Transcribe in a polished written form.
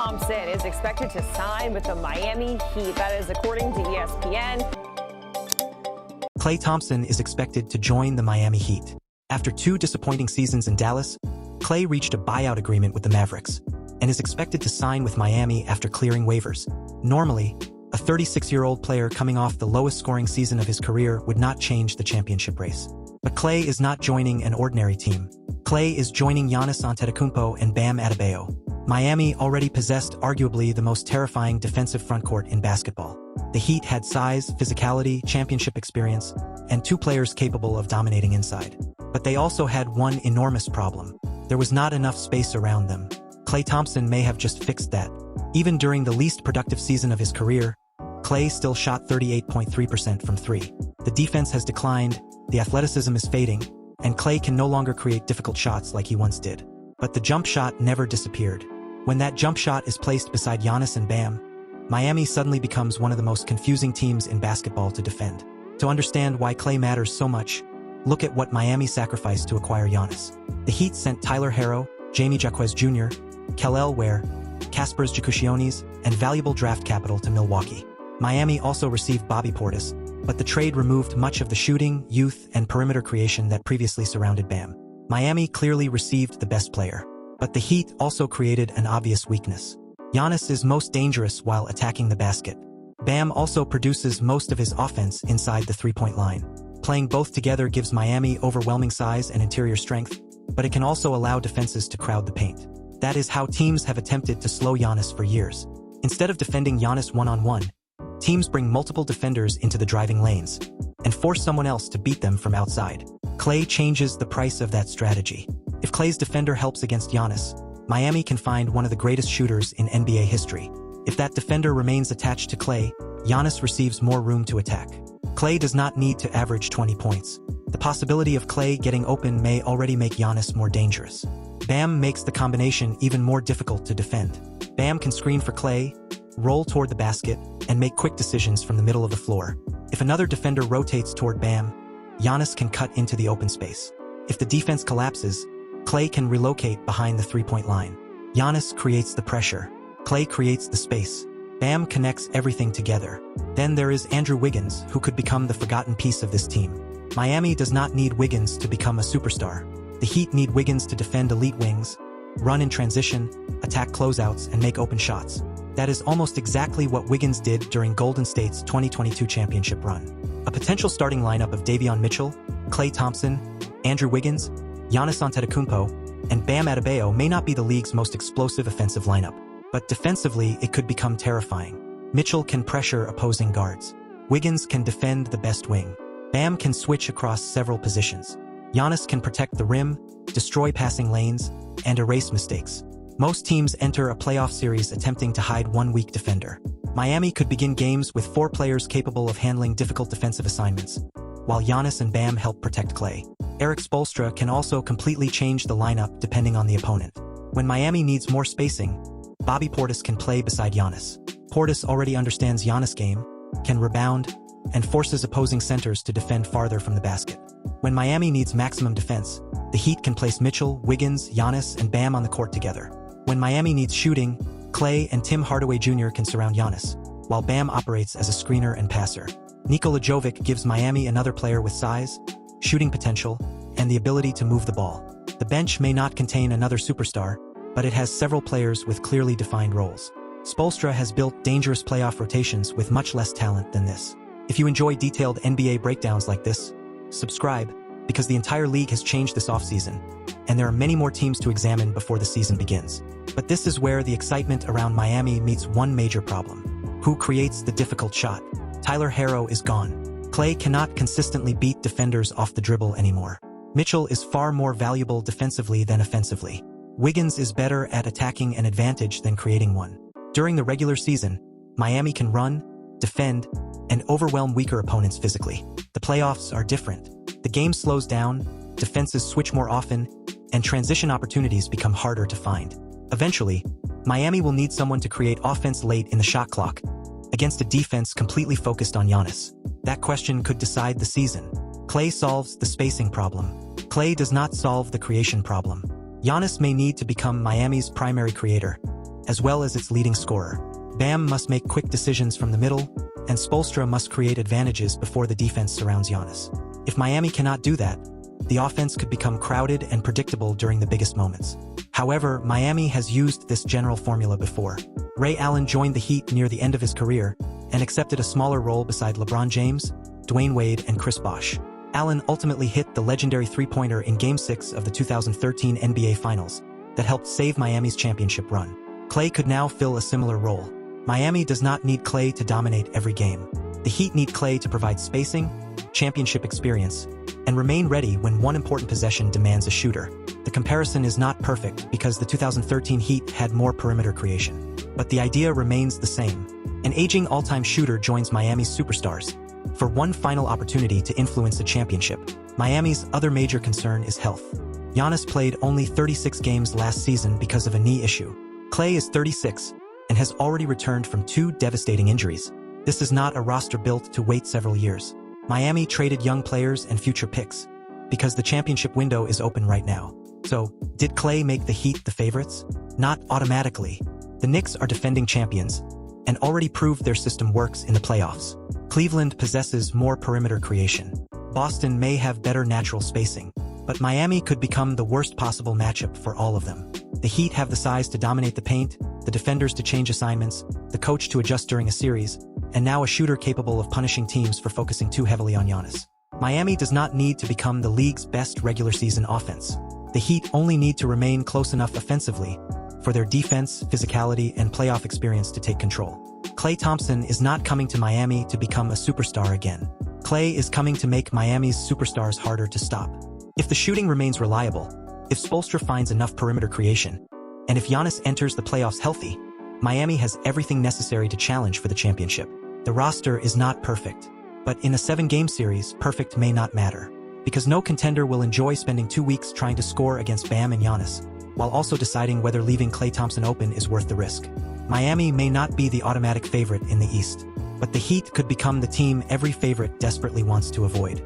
Thompson is expected to sign with the Miami Heat. That is according to ESPN. Klay Thompson is expected to join the Miami Heat. After 2 disappointing seasons in Dallas, Klay reached a buyout agreement with the Mavericks and is expected to sign with Miami after clearing waivers. Normally, a 36-year-old player coming off the lowest scoring season of his career would not change the championship race. But Klay is not joining an ordinary team. Klay is joining Giannis Antetokounmpo and Bam Adebayo. Miami already possessed arguably the most terrifying defensive frontcourt in basketball. The Heat had size, physicality, championship experience, and 2 players capable of dominating inside. But they also had one enormous problem. There was not enough space around them. Klay Thompson may have just fixed that. Even during the least productive season of his career, Klay still shot 38.3% from 3. The defense has declined, the athleticism is fading, and Klay can no longer create difficult shots like he once did. But the jump shot never disappeared. When that jump shot is placed beside Giannis and Bam, Miami suddenly becomes one of the most confusing teams in basketball to defend. To understand why Klay matters so much, look at what Miami sacrificed to acquire Giannis. The Heat sent Tyler Herro, Jaime Jaquez Jr., Kel'el Ware, Kaspars Jakušionis, and valuable draft capital to Milwaukee. Miami also received Bobby Portis, but the trade removed much of the shooting, youth, and perimeter creation that previously surrounded Bam. Miami clearly received the best player, but the Heat also created an obvious weakness. Giannis is most dangerous while attacking the basket. Bam also produces most of his offense inside the three-point line. Playing both together gives Miami overwhelming size and interior strength, but it can also allow defenses to crowd the paint. That is how teams have attempted to slow Giannis for years. Instead of defending Giannis one-on-one, teams bring multiple defenders into the driving lanes and force someone else to beat them from outside. Klay changes the price of that strategy. If Klay's defender helps against Giannis, Miami can find one of the greatest shooters in NBA history. If that defender remains attached to Klay, Giannis receives more room to attack. Klay does not need to average 20 points. The possibility of Klay getting open may already make Giannis more dangerous. Bam makes the combination even more difficult to defend. Bam can screen for Klay, roll toward the basket, and make quick decisions from the middle of the floor. If another defender rotates toward Bam, Giannis can cut into the open space. If the defense collapses, Klay can relocate behind the three-point line. Giannis creates the pressure. Klay creates the space. Bam connects everything together. Then there is Andrew Wiggins, who could become the forgotten piece of this team. Miami does not need Wiggins to become a superstar. The Heat need Wiggins to defend elite wings, run in transition, attack closeouts, and make open shots. That is almost exactly what Wiggins did during Golden State's 2022 championship run. A potential starting lineup of Davion Mitchell, Klay Thompson, Andrew Wiggins, Giannis Antetokounmpo, and Bam Adebayo may not be the league's most explosive offensive lineup, but defensively it could become terrifying. Mitchell can pressure opposing guards. Wiggins can defend the best wing. Bam can switch across several positions. Giannis can protect the rim, destroy passing lanes, and erase mistakes. Most teams enter a playoff series attempting to hide one weak defender. Miami could begin games with 4 players capable of handling difficult defensive assignments, while Giannis and Bam help protect Klay. Erik Spoelstra can also completely change the lineup depending on the opponent. When Miami needs more spacing, Bobby Portis can play beside Giannis. Portis already understands Giannis' game, can rebound, and forces opposing centers to defend farther from the basket. When Miami needs maximum defense, the Heat can place Mitchell, Wiggins, Giannis, and Bam on the court together. When Miami needs shooting, Klay and Tim Hardaway Jr. can surround Giannis, while Bam operates as a screener and passer. Nikola Jović gives Miami another player with size, shooting potential, and the ability to move the ball. The bench may not contain another superstar, but it has several players with clearly defined roles. Spoelstra has built dangerous playoff rotations with much less talent than this. If you enjoy detailed NBA breakdowns like this, subscribe, because the entire league has changed this offseason, and there are many more teams to examine before the season begins. But this is where the excitement around Miami meets one major problem. Who creates the difficult shot? Tyler Herro is gone. Klay cannot consistently beat defenders off the dribble anymore. Mitchell is far more valuable defensively than offensively. Wiggins is better at attacking an advantage than creating one. During the regular season, Miami can run, defend, and overwhelm weaker opponents physically. The playoffs are different. The game slows down, defenses switch more often, and transition opportunities become harder to find. Eventually, Miami will need someone to create offense late in the shot clock, against a defense completely focused on Giannis. That question could decide the season. Klay solves the spacing problem. Klay does not solve the creation problem. Giannis may need to become Miami's primary creator, as well as its leading scorer. Bam must make quick decisions from the middle, and Spoelstra must create advantages before the defense surrounds Giannis. If Miami cannot do that, the offense could become crowded and predictable during the biggest moments. However, Miami has used this general formula before. Ray Allen joined the Heat near the end of his career and accepted a smaller role beside LeBron James, Dwayne Wade, and Chris Bosh. Allen ultimately hit the legendary three-pointer in Game 6 of the 2013 NBA Finals that helped save Miami's championship run. Klay could now fill a similar role. Miami does not need Klay to dominate every game. The Heat need Klay to provide spacing, championship experience, and remain ready when one important possession demands a shooter. The comparison is not perfect because the 2013 Heat had more perimeter creation. But the idea remains the same. An aging all-time shooter joins Miami's superstars for one final opportunity to influence a championship. Miami's other major concern is health. Giannis played only 36 games last season because of a knee issue. Klay is 36 and has already returned from 2 devastating injuries. This is not a roster built to wait several years. Miami traded young players and future picks because the championship window is open right now. So, did Klay make the Heat the favorites? Not automatically. The Knicks are defending champions and already proved their system works in the playoffs. Cleveland possesses more perimeter creation. Boston may have better natural spacing, but Miami could become the worst possible matchup for all of them. The Heat have the size to dominate the paint, the defenders to change assignments, the coach to adjust during a series, and now a shooter capable of punishing teams for focusing too heavily on Giannis. Miami does not need to become the league's best regular season offense. The Heat only need to remain close enough offensively for their defense, physicality, and playoff experience to take control. Klay Thompson is not coming to Miami to become a superstar again. Klay is coming to make Miami's superstars harder to stop. If the shooting remains reliable, if Spoelstra finds enough perimeter creation, and if Giannis enters the playoffs healthy, Miami has everything necessary to challenge for the championship. The roster is not perfect, but in a 7-game series, perfect may not matter, because no contender will enjoy spending 2 weeks trying to score against Bam and Giannis, while also deciding whether leaving Klay Thompson open is worth the risk. Miami may not be the automatic favorite in the East, but the Heat could become the team every favorite desperately wants to avoid.